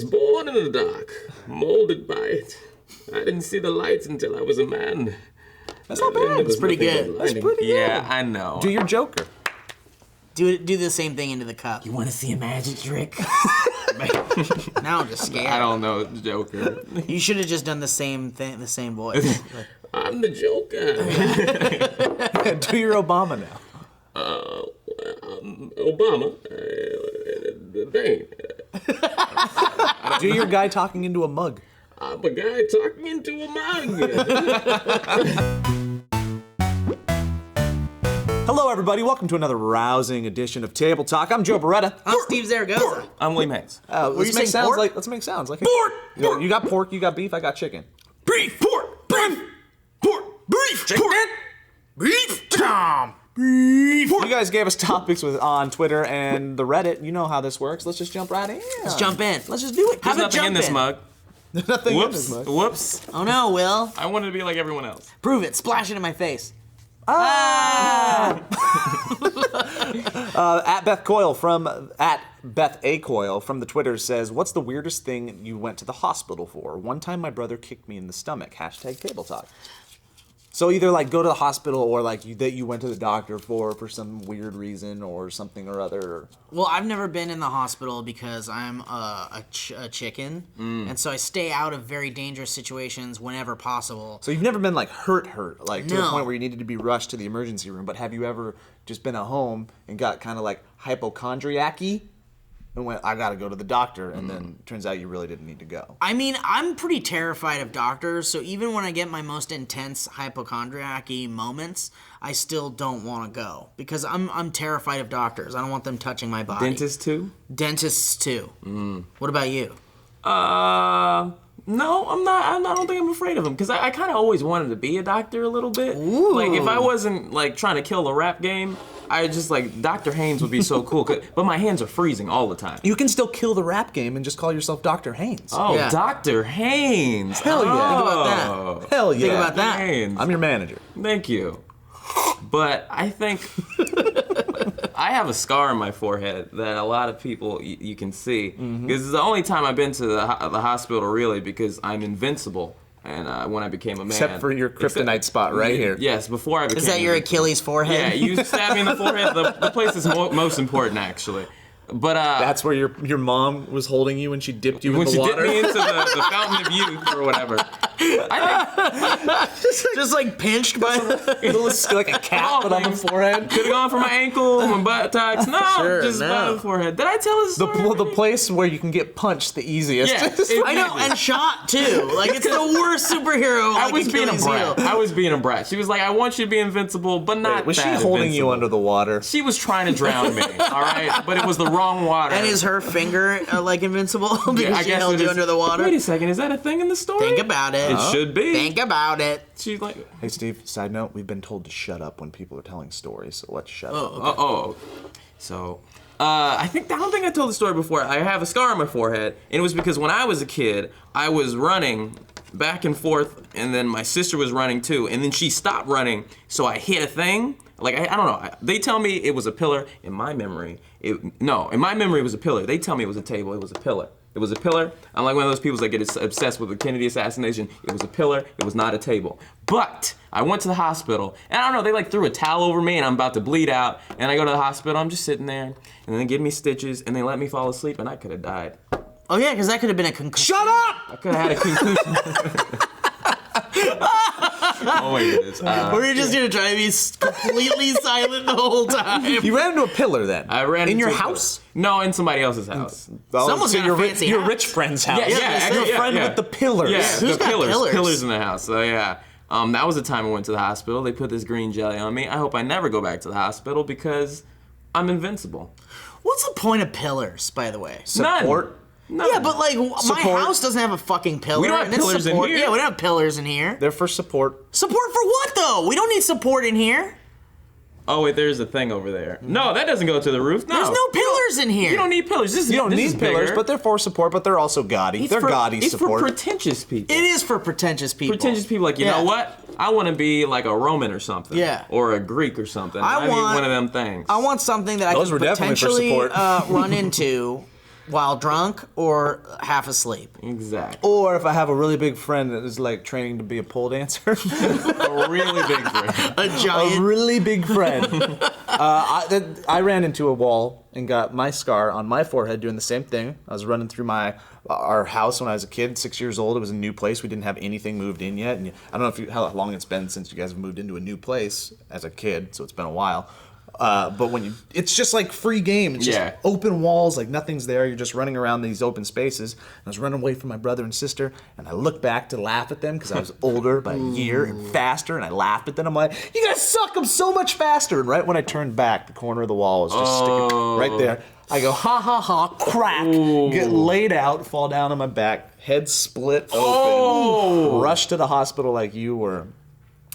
was born in the dark, molded by it. I didn't see the light until I was a man. That's not bad. That's pretty good. That's pretty good. Yeah, I know. Do your Joker. Do the same thing into the cup. You want to see a magic trick? Now I'm just scared. I don't know, Joker. You should have just done the same thing, the same voice. I'm the Joker. Do your Obama now. Obama. Bane. Do your guy talking into a mug. I'm a guy talking into a mug. Hello, everybody. Welcome to another rousing edition of Table Talk. I'm Joe Beretta. I'm Steve Zaragoza. I'm William Hayes. Let's make sounds like Pork! You got pork, you got beef, I got chicken. Beef! Pork! Beef! Pork! Beef! Chicken! Beef! Tom! Beef! You guys gave us topics on Twitter and the Reddit. You know how this works. Let's just jump right in. Let's jump in. Let's just do it. There's nothing in this mug. There's nothing in Whoops. this mug. Whoops. Oh no, Will. I wanted to be like everyone else. Prove it. Splash it in my face. At Beth Coyle at Beth A. Coyle from the Twitter says, "What's the weirdest thing you went to the hospital for? One time my brother kicked me in the stomach. Hashtag Table Talk." So either like go to the hospital or like that you went to the doctor for some weird reason or something or other. Well, I've never been in the hospital because I'm a chicken, and so I stay out of very dangerous situations whenever possible. So you've never been like hurt, like to the No. point where you needed to be rushed to the emergency room. But have you ever just been at home and got kind of like hypochondriac-y and went, I gotta go to the doctor, and then turns out you really didn't need to go? I mean, I'm pretty terrified of doctors, so even when I get my most intense hypochondriac-y moments, I still don't want to go because I'm terrified of doctors. I don't want them touching my body. Dentist too? Dentists too. What about you? No, I'm not. I don't think I'm afraid of them because I kind of always wanted to be a doctor a little bit. Ooh. Like if I wasn't like trying to kill the rap game, I just like Dr. Haynes would be so cool. But my hands are freezing all the time. You can still kill the rap game and just call yourself Dr. Haynes. Oh, Yeah. Dr. Haynes. Hell yeah. Think about that. Oh, Hell yeah. Think about that. Haynes. I'm your manager. Thank you. But I think I have a scar on my forehead that a lot of people you can see. This is the only time I've been to the hospital really because I'm invincible. And when I became a man. Except for your kryptonite spot right here. Yes, before I became. Is that your Achilles forehead? Yeah, you stabbed me in the forehead. The place is most important actually. But That's where your mom was holding you when she dipped you in when the she water? dipped me into the fountain of youth or whatever. Just like pinched by like a cat but on the forehead. Could have gone for my ankle, my buttocks. No, Sure, just no. by the forehead. Did I tell this story? The already? place where you can get punched the easiest. Yeah, I know, and shot too. Like it's the worst superhero. I Like was being a Achilles brat. heel. I was being a brat. She was like, I want you to be invincible, but not Was she that holding you invincible. under the water? She was trying to drown me, all right? But it was the wrong water. And is her finger like invincible because Yeah, I she guess held it you is. under the water? Wait a second, is that a thing in the story? Think about it. It should be. Think about it. She's like, Hey Steve, side note, we've been told to shut up when people are telling stories, so let's shut up. So, I don't think I told the story before. I have a scar on my forehead, and it was because when I was a kid, I was running back and forth, and then my sister was running too, and then she stopped running, so I hit a thing. Like, I don't know. They tell me it was a pillar. In my memory, it was a pillar. They tell me it was a table. It was a pillar. It was a pillar. I'm like one of those people that get obsessed with the Kennedy assassination. It was a pillar. It was not a table. But I went to the hospital, and I don't know, they like threw a towel over me, and I'm about to bleed out. And I go to the hospital. I'm just sitting there, and then they give me stitches, and they let me fall asleep, and I could have died. Oh yeah, because that could have been a concussion. Shut up! I could have had a concussion. Oh my goodness. We're just gonna try to be completely silent the whole time. You ran into a pillar then. I ran in into your a pillar. house? No, in somebody else's house. Someone's got a fancy your house. rich friend's house. Yeah, yeah, Your yeah, friend yeah. with the pillars. Yeah, Who's the got pillars. pillars? In the house. So yeah. That was the time I went to the hospital. They put this green jelly on me. I hope I never go back to the hospital because I'm invincible. What's the point of pillars, by the way? Support. None. Yeah, but like my Support. house doesn't have a fucking pillar. We don't have and it's pillars in support. here. Yeah, we don't have pillars in here. They're for support. Support for what though? We don't need support in here. Oh wait, there's a thing over there. No, that doesn't go to the roof. No. There's no pillars in here. You don't need pillars. You don't this need is pillars, bigger. but they're for support, but they're also gaudy. It's They're for, gaudy it's support. for pretentious people. It is for pretentious people. Pretentious people like, you Yeah. know what? I want to be like a Roman or something. Yeah. Or a Greek or something. I need want- one of them things. I want something that Those I were can definitely for potentially support. run into while drunk or half asleep. Exactly. Or if I have a really big friend that is like training to be a pole dancer. A really big friend. A giant. A really big friend. I ran into a wall and got my scar on my forehead doing the same thing. I was running through our house when I was a kid, 6 years old. It was a new place. We didn't have anything moved in yet. And I don't know how long it's been since you guys have moved into a new place as a kid, so it's been a while. But it's just like free game. It's just open walls, like nothing's there. You're just running around these open spaces. And I was running away from my brother and sister, and I looked back to laugh at them because I was older by a year and faster, and I laughed at them. I'm like, you guys suck, I'm so much faster. And right when I turned back, the corner of the wall was just sticking right there. I go, ha ha ha, crack, get laid out, fall down on my back, head split open, rush to the hospital like you were.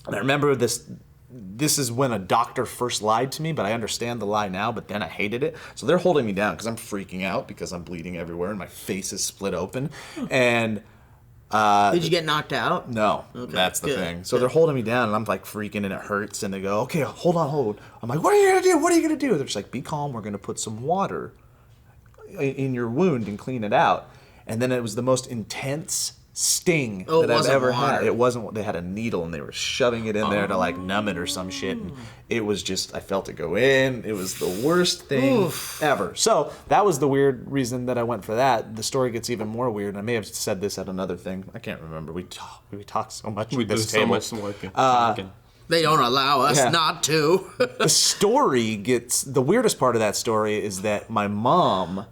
And I remember this is when a doctor first lied to me, but I understand the lie now, but then I hated it. So they're holding me down because I'm freaking out because I'm bleeding everywhere and my face is split open. And did you get knocked out? no, that's the thing. So they're holding me down and I'm like freaking and it hurts. And they go, okay, hold on. I'm like, what are you going to do? What are you going to do? They're just like, be calm. We're going to put some water in your wound and clean it out. And then it was the most intense sting that I've ever had. It wasn't. They had a needle and they were shoving it in there to like numb it or some shit. And it was just, I felt it go in. It was the worst thing ever. So that was the weird reason that I went for that. The story gets even more weird. I may have said this at another thing. I can't remember. We talk so much at this table. So much working. They don't allow us not to. The story gets, the weirdest part of that story is that my mom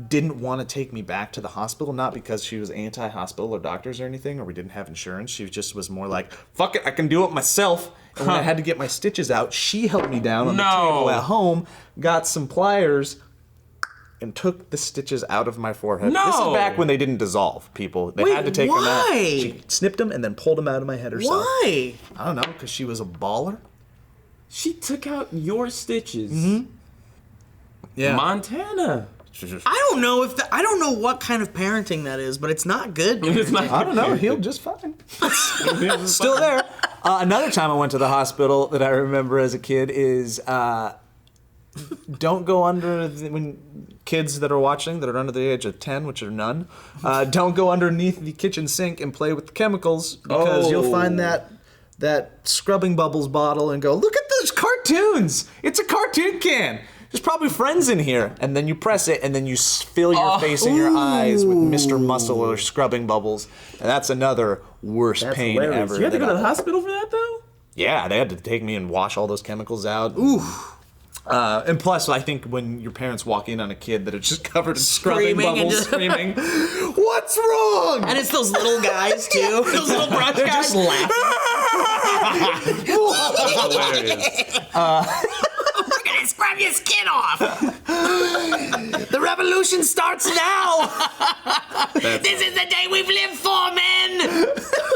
didn't want to take me back to the hospital, not because she was anti-hospital or doctors or anything, or we didn't have insurance. She just was more like, fuck it, I can do it myself. And when I had to get my stitches out, she held me down on the table at home, got some pliers, and took the stitches out of my forehead. No. This is back when they didn't dissolve, people. They had to take them out. She snipped them and then pulled them out of my head herself. Why? I don't know, because she was a baller. She took out your stitches. Yeah. Montana. I don't know I don't know what kind of parenting that is, but it's not good. It's not I don't know. Healed just fine. Still there. Another time I went to the hospital that I remember as a kid is don't go under when kids that are watching that are under the age of 10, which are none, don't go underneath the kitchen sink and play with the chemicals because you'll find that scrubbing bubbles bottle and go, look at those cartoons. It's a cartoon can. There's probably friends in here. And then you press it, and then you fill your face and your eyes with Mr. Muscle or scrubbing bubbles. And that's another worst pain ever. You had to go to the hospital for that, though? Yeah, they had to take me and wash all those chemicals out. Ooh. And plus, I think when your parents walk in on a kid that are just covered in scrubbing bubbles, screaming, what's wrong? And it's those little guys, too. Those little brush They're guys. just laughing. Hilarious. We're gonna scrub your skin off. The revolution starts now. This is the day we've lived for, men.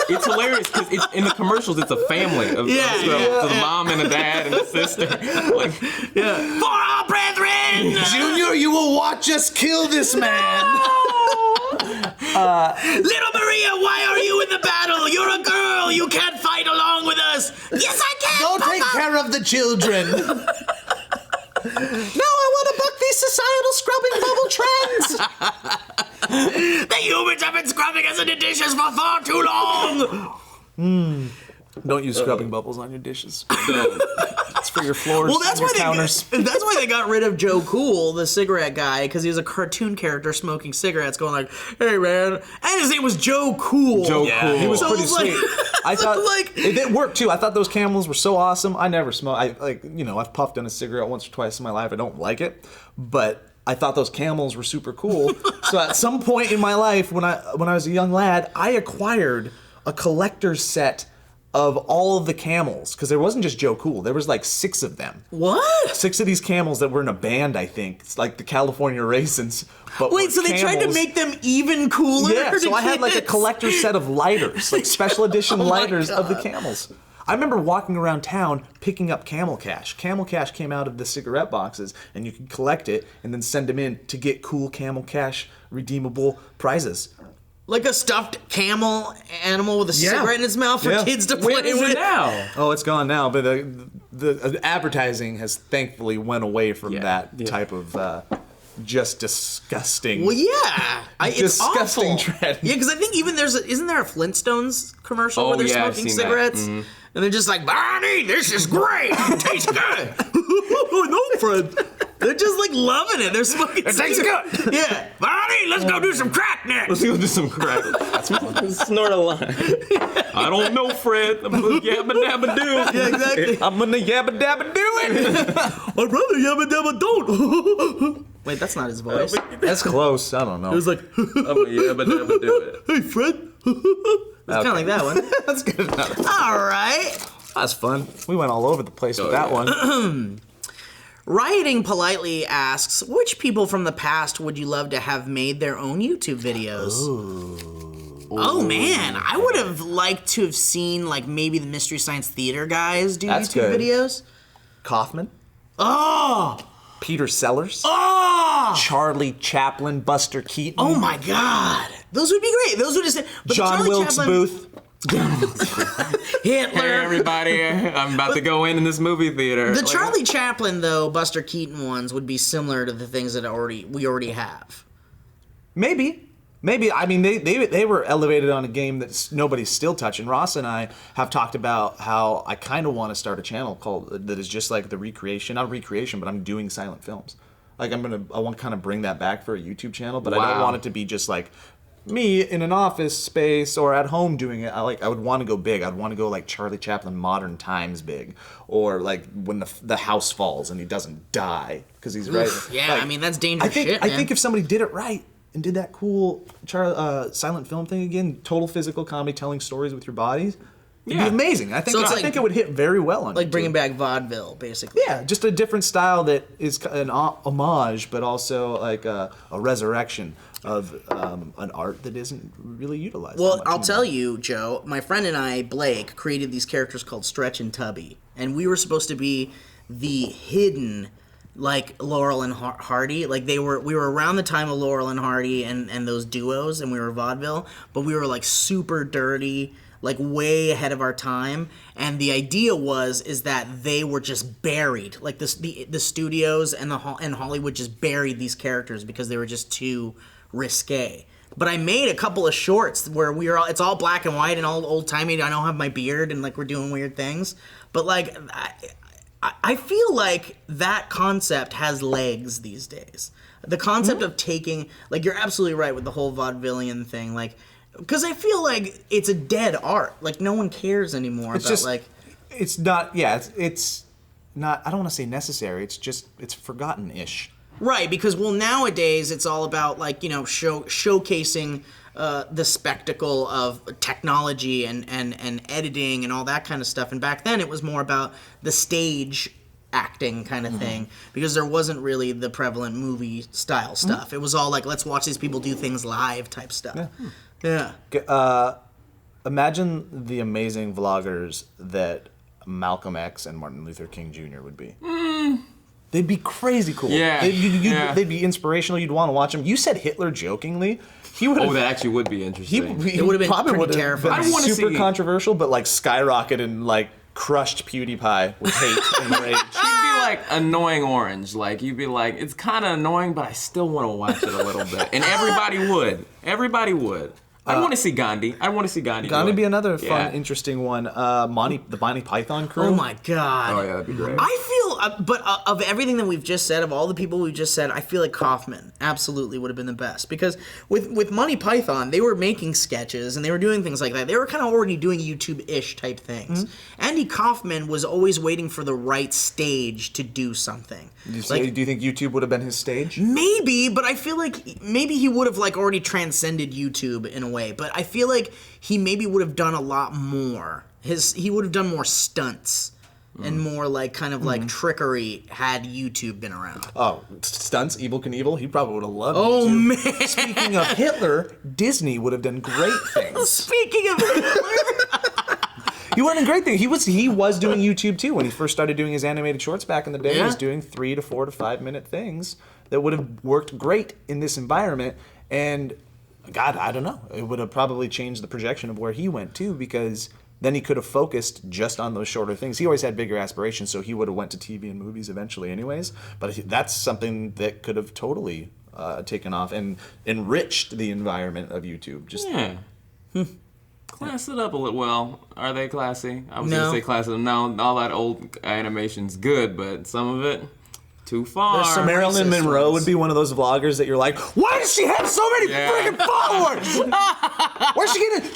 It's hilarious because in the commercials, it's a family of so the mom and a dad and a sister. Like, For our brethren. Junior, you will watch us kill this man. Little Maria, why are you in the battle? You're a girl. You can't fight along with us. Yes, I can. Go take care of the children. No, I want to buck these societal scrubbing bubble trends. The humans have been scrubbing us into dishes for far too long. Don't use scrubbing bubbles on your dishes. It's for your floors and your counters. That's why they got rid of Joe Cool, the cigarette guy, because he was a cartoon character smoking cigarettes, going like, "Hey man," and his name was Joe Cool. Cool. He was So pretty it's like- sweet. I thought it did work too. I thought those Camels were so awesome. I never smoked. I've puffed on a cigarette once or twice in my life. I don't like it, but I thought those Camels were super cool. So at some point in my life, when I was a young lad, I acquired a collector's set of all of the Camels, because there wasn't just Joe Cool. There was like 6 of them. What? 6 of these Camels that were in a band, I think. It's like the California Raisins. But Wait, so they tried to make them even cooler? Yeah, so I had like a kids? collector's set of lighters, like special edition lighters of the Camels. I remember walking around town picking up Camel Cash. Camel Cash came out of the cigarette boxes, and you could collect it and then send them in to get cool Camel Cash redeemable prizes. Like a stuffed camel animal with a cigarette in its mouth for kids to play where is with. it now? Oh, it's gone now, but the advertising has thankfully went away from that type of just disgusting. Well, yeah, it's Disgusting awful. trend. Yeah, because I think even isn't there a Flintstones commercial Oh, where they're yeah, I've smoking seen that. cigarettes, and they're just like, Barney, this is great, it tastes good. No, Fred. They're just like loving it. They're smoking. It tastes good. Yeah, Barney, let's go do some crack next. Let's go do some crack. Snort a line. I don't know, Fred. I'm gonna yabba dabba do. Yeah, exactly. I'm gonna yabba dabba do it. I'd rather yabba dabba don't. Wait, that's not his voice. That's close. I don't know. It was like, I'm gonna yabba dabba do it. hey, Fred. It's kind of like that one. That's good enough. All right. That's fun. We went all over the place with that one. Rioting Politely asks, which people from the past would you love to have made their own YouTube videos? Oh man, I would have liked to have seen like maybe the Mystery Science Theater guys do That's YouTube good. videos. Kaufman, Oh! Peter Sellers, Oh! Charlie Chaplin, Buster Keaton, Oh my god. Those would be great. Those would just but John Charlie Wilkes Chaplin, Booth. Hitler. Hey everybody, I'm about to go in this movie theater. The Charlie Chaplin though, Buster Keaton ones would be similar to the things that we already have. Maybe. I mean, they were elevated on a game that nobody's still touching. Ross and I have talked about how I kind of want to start a channel that is just like the recreation, not recreation, but I'm doing silent films. Like I want to kind of bring that back for a YouTube channel, but I don't Wow. want it to be just like me in an office space or at home doing it. I would want to go big. I'd want to go like Charlie Chaplin Modern Times big, or like when the house falls and he doesn't die because he's right. Yeah, Like, I mean that's dangerous shit, I man. think if somebody did it right and did that cool silent film thing again, total physical comedy, telling stories with your bodies, it'd Yeah. be amazing. I think So it's I think it would hit very well on like YouTube. bringing back vaudeville, basically. Yeah, just a different style that is an homage, but also like a resurrection of an art that isn't really utilized. Well, that much I'll anymore. tell you, Joe, my friend and I, Blake, created these characters called Stretch and Tubby. And we were supposed to be the hidden, like, Laurel and Hardy. Like, we were around the time of Laurel and Hardy and those duos, and we were vaudeville, but we were, like, super dirty, like, way ahead of our time. And the idea is that they were just buried. Like, the studios and Hollywood just buried these characters because they were just too risque. But I made a couple of shorts where it's all black and white and all old-timey. I don't have my beard and like we're doing weird things. But like I feel like that concept has legs these days. The concept of taking, like, you're absolutely right with the whole vaudevillian thing, like, because I feel like it's a dead art. Like, no one cares anymore It's about, just like... it's not. Yeah, it's not. I don't want to say necessary. It's forgotten-ish. Right, because, well, nowadays it's all about, like, you know, showcasing the spectacle of technology and editing and all that kind of stuff. And back then it was more about the stage acting kind of thing, because there wasn't really the prevalent movie style stuff. It was all like, let's watch these people do things live type stuff. Yeah. Imagine the amazing vloggers that Malcolm X and Martin Luther King Jr. would be. They'd be crazy cool. Yeah. They'd be inspirational. You'd want to watch them. You said Hitler jokingly. He would. Oh, that actually would be interesting. It would have been probably pretty would've terrifying. been I wanna super see- controversial, but like skyrocketed and like crushed PewDiePie with hate and rage. You'd be like annoying orange. Like, you'd be like, it's kind of annoying, but I still want to watch it a little bit. And everybody would. Everybody would. I want to see Gandhi. I want to see Gandhi. Gonna do it. be another fun, Yeah. interesting one. The Monty Python crew. Oh my god. Oh, yeah, that'd be great. I feel, but of everything that we've just said, of all the people we've just said, I feel like Kaufman absolutely would have been the best, because with Monty Python, they were making sketches and they were doing things like that. They were kind of already doing YouTube-ish type things. Andy Kaufman was always waiting for the right stage to do something. Do you think YouTube would have been his stage? Maybe, but I feel like maybe he would have like already transcended YouTube in a way. But I feel like he maybe would have done a lot more. He would have done more stunts and more like kind of like trickery had YouTube been around. Oh, stunts, Evel Knievel. He probably would have loved Oh YouTube. man! Speaking of Hitler, Disney would have done great things. Speaking of Hitler, He would have done great things. He was doing YouTube too when he first started doing his animated shorts back in the day. He was Yeah. doing 3 to 4 to 5 minute things that would have worked great in this environment. And God, I don't know. It would have probably changed the projection of where he went too, because then he could have focused just on those shorter things. He always had bigger aspirations, so he would have went to TV and movies eventually anyways. But that's something that could have totally taken off and enriched the environment of YouTube. Just Class it up a little. Well, are they classy? I was No. gonna say class it up. No, all that old animation's good, but some of it too far. There's some Marilyn racist Monroe ones. would be one of those vloggers that you're like, why does she have so many freaking followers? Where's she getting?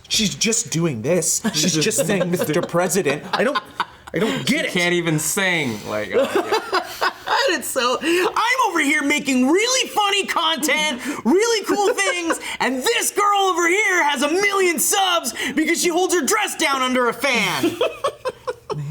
She's just doing this. She's just saying, Mr. President. I don't get it. Can't even sing. Like, It's so I'm over here making really funny content, really cool things, and this girl over here has 1 million subs because she holds her dress down under a fan.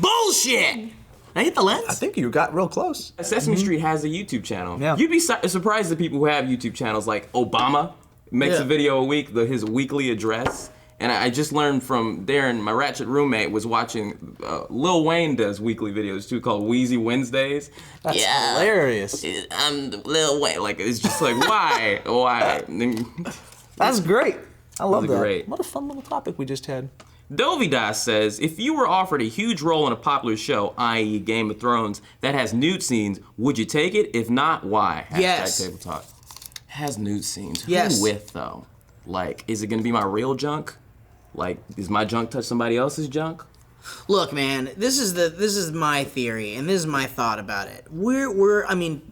Bullshit. I hit the lens. I think you got real close. Sesame Street has a YouTube channel. Yeah. You'd be surprised at people who have YouTube channels. Like Obama makes Yeah. a video a week, his weekly address. And I just learned from Darren, my ratchet roommate, was watching Lil Wayne does weekly videos too, called Wheezy Wednesdays. That's Yeah. hilarious. I'm Lil Wayne. Like, it's just like, why? Why? That's great. I love Those are that. great. What a fun little topic we just had. Blvd says, if you were offered a huge role in a popular show, i.e. Game of Thrones, that has nude scenes, would you take it? If not, why? Yes. Table talk. Has nude scenes. Yes. Who with, though? Like, is it going to be my real junk? Like, does my junk touch somebody else's junk? Look, man, this is my theory, and this is my thought about it. I mean,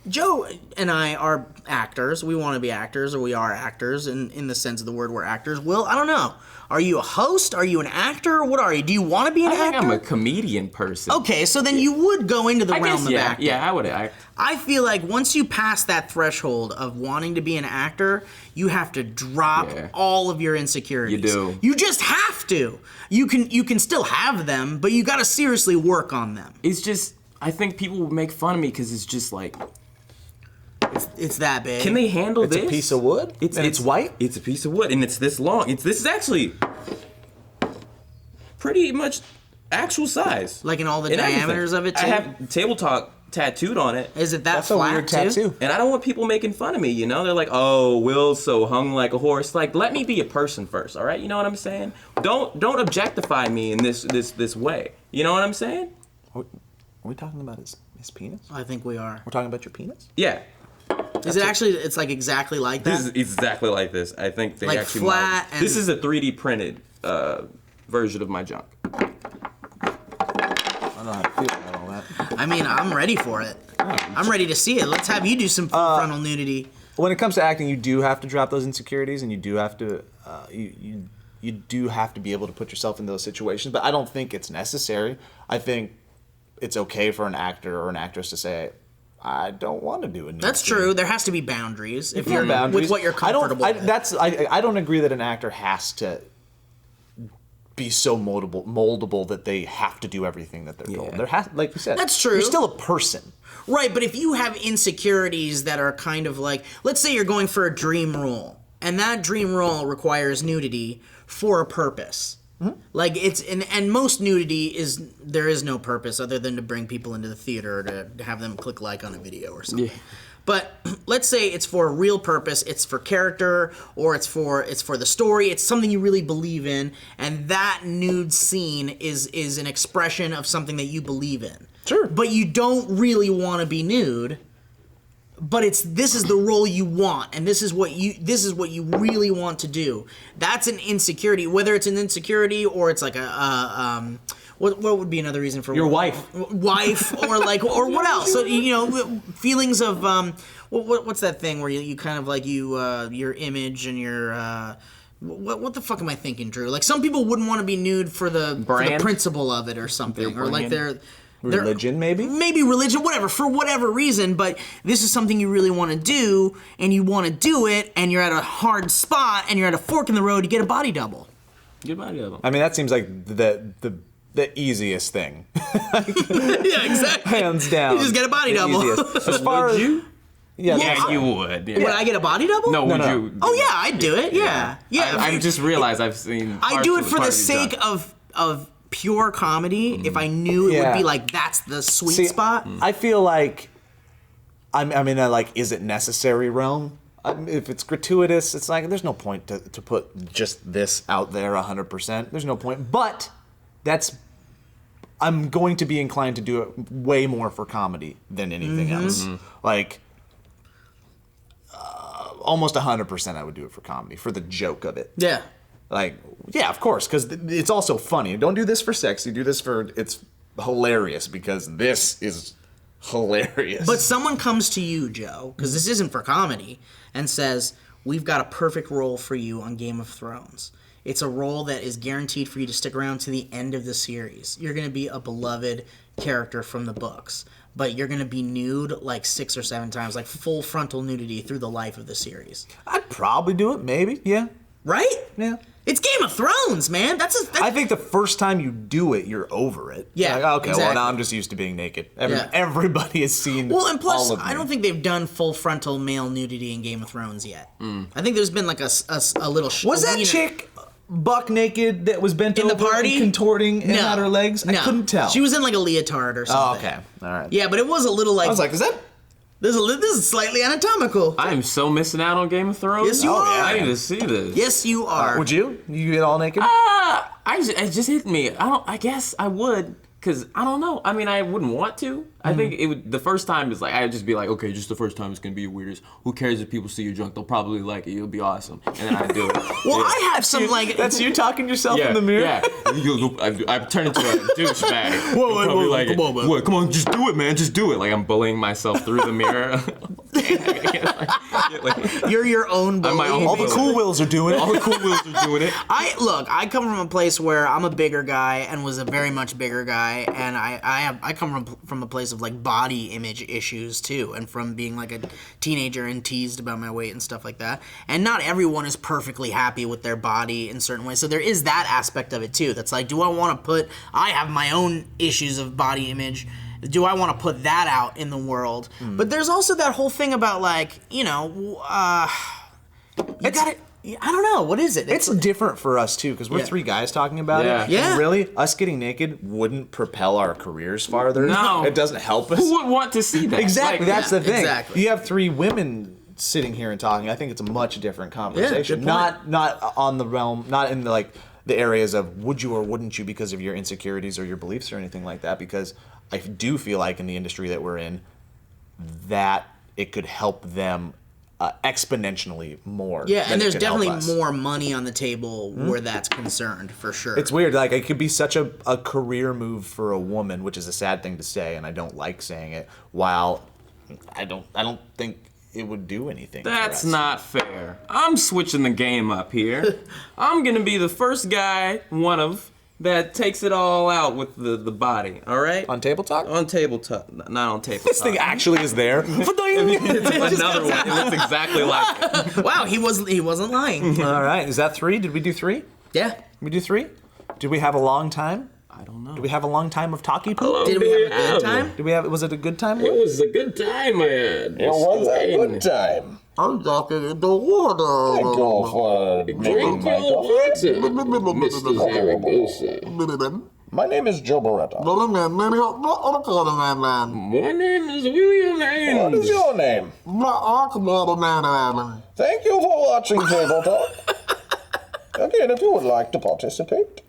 Joe and I are actors. We want to be actors, or we are actors in the sense of the word we're actors. Will, I don't know. Are you a host? Are you an actor? What are you? Do you want to be an I think actor? I'm a comedian person. Okay, so then you would go into the I realm guess, of yeah. acting. Yeah, I would. I feel like once you pass that threshold of wanting to be an actor, you have to drop Yeah. all of your insecurities. You do. You just have to. You can still have them, but you got to seriously work on them. It's just, I think people would make fun of me because it's just like, It's that big. can they handle It's this? a piece of wood, and it's white. It's a piece of wood, and it's this long. This is actually pretty much actual size. Like in all the And everything. diameters of it too? I have Table Talk tattooed on it. Is it that That's a flat weird too? tattoo. And I don't want people making fun of me, you know? They're like, oh, Will's so hung like a horse. Like, let me be a person first, all right? You know what I'm saying? Don't objectify me in this way. You know what I'm saying? Are we talking about his penis? I think we are. We're talking about your penis? Yeah. Is it actually? It's like exactly like that. This is exactly like this. I think they Like actually flat modeled- This and- is a 3D printed version of my junk. I don't know how to feel about all that. I mean, I'm ready for it. I'm ready to see it. Let's have you do some full frontal nudity. When it comes to acting, you do have to drop those insecurities, and you do have to you do have to be able to put yourself in those situations. But I don't think it's necessary. I think it's okay for an actor or an actress to say, I don't want to do a nude That's scene. true. There has to be boundaries if There you're are boundaries. with what you're comfortable with. I don't agree that an actor has to be so moldable that they have to do everything that they're told. Yeah. There has, like you said, That's true. You're still a person. Right, but if you have insecurities that are kind of like, let's say you're going for a dream role, and that dream role requires nudity for a purpose. Like it's and most nudity there is no purpose other than to bring people into the theater or to have them click like on a video or something. Yeah. But let's say it's for a real purpose, it's for character, or it's for the story, it's something you really believe in, and that nude scene is an expression of something that you believe in. Sure. But you don't really want to be nude, but this is the role you want, and this is what you really want to do. That's an insecurity, whether it's an insecurity or it's like what would be another reason for Your wife. or like or what else? So feelings of what's that thing where you kind of like your image and your what the fuck am I thinking, Drew? Like some people wouldn't want to be nude for the Brand? principle of it or something, or like brand? their Religion, maybe? maybe religion, whatever, for whatever reason, but this is something you really want to do, and you want to do it, and you're at a hard spot, and you're at a fork in the road, you get a body double. Get body of them. I mean, that seems like the easiest thing. Yeah, exactly. Hands down. You just get a body The double. easiest. As far as you? Yeah, Yeah. that's- You would. Yeah. Would I get a body double? No, would no. you? Oh yeah, I'd do it. Yeah, yeah. I just realized I've seen. I do it for the part sake of of pure comedy. If I knew it Yeah. would be like that's the sweet See, spot. I feel like I'm in a like is it necessary realm. If it's gratuitous, it's like there's no point to put just this out there 100%. There's no point. But I'm going to be inclined to do it way more for comedy than anything else. Like, almost 100% I would do it for comedy, for the joke of it. Yeah. Like, yeah, of course, because it's also funny. Don't do this for sex. You do this for, it's hilarious because this is hilarious. But someone comes to you, Joe, because this isn't for comedy, and says, we've got a perfect role for you on Game of Thrones. It's a role that is guaranteed for you to stick around to the end of the series. You're going to be a beloved character from the books, but you're going to be nude like 6 or 7 times, like full frontal nudity through the life of the series. I'd probably do it, maybe, yeah. Right? Yeah. It's Game of Thrones, man. I think the first time you do it, you're over it. Yeah, like, okay, exactly. well, now I'm just used to being naked. Yeah. Everybody has seen Well, and plus, all of me. I don't think they've done full frontal male nudity in Game of Thrones yet. I think there's been like a little... Was that chick buck naked that was bent in over the party and contorting and No. had her legs? I No. couldn't tell. She was in like a leotard or Oh, something. okay. All right. Yeah, but it was a little like... I was like, is that... This is slightly anatomical. I am so missing out on Game of Thrones. Yes, you are. I need to see this. Yes, you are. Would you? You get all naked? It just hit me. I guess I would, cause I don't know. I mean, I wouldn't want to. I think it would. The first time is like I'd just be like, okay, just the first time it's gonna be the weirdest. Who cares if people see you drunk? They'll probably like it. It'll be awesome. And then I do it. Well, Yeah. I have some like... That's you talking yourself Yeah, in the mirror? yeah. I turn into a douchebag. Whoa, They'll probably whoa, like, come on, man. What? Come on, just do it, man. Just do it. Like I'm bullying myself through the mirror. You're your own bully. my own All the cool wills are doing it. All the cool wheels are doing it. I come from a place where I'm a bigger guy and was a very much bigger guy, and I come from a place of like body image issues too, and from being like a teenager and teased about my weight and stuff like that. And not everyone is perfectly happy with their body in certain ways, so there is that aspect of it too. That's like, do I want to put? I have my own issues of body image. Do I want to put that out in the world? But there's also that whole thing about like, you got it. I don't know. What is it? It's different for us too, because we're Yeah. 3 guys talking about Yeah. it. Yeah. And really, us getting naked wouldn't propel our careers farther. No. It doesn't help us. Who would want to see that? Exactly. Like, That's the thing. exactly. You have 3 women sitting here and talking. I think it's a much different conversation. good point. Not on the realm. Not in the the areas of would you or wouldn't you because of your insecurities or your beliefs or anything like that. Because I do feel like in the industry that we're in, that it could help them exponentially more. Yeah, than and it there's could help definitely us. more money on the table where that's concerned, for sure. It's weird. Like it could be such a career move for a woman, which is a sad thing to say, and I don't like saying it. While I don't think it would do anything. That's for us. not fair. I'm switching the game up here. I'm gonna be the first guy, that takes it all out with the body. All right. on Table Talk. On tabletop, not on tabletop. This thing actually is there. Another one. It looks exactly like it. Wow, he wasn't lying. All right, is that 3? Did we do 3? Yeah. Did we do 3? Did we have a long time? I don't know. Did we have a long time of talkie poop? Did we have a good time? Did we have? Was it a good time? It was a good time I had. It was a good time. I'm talking in the water. Thank you for Drink making my your coffee. water, Mr. Zaragoza. My name is Joe Beretta. My name is William What is Ames. your name? Thank you for watching Table Talk. Again, if you would like to participate.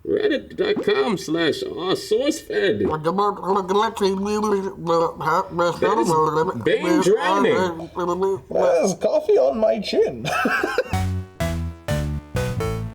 Reddit.com/SourceFed. That is Bane drowning. There's coffee on my chin.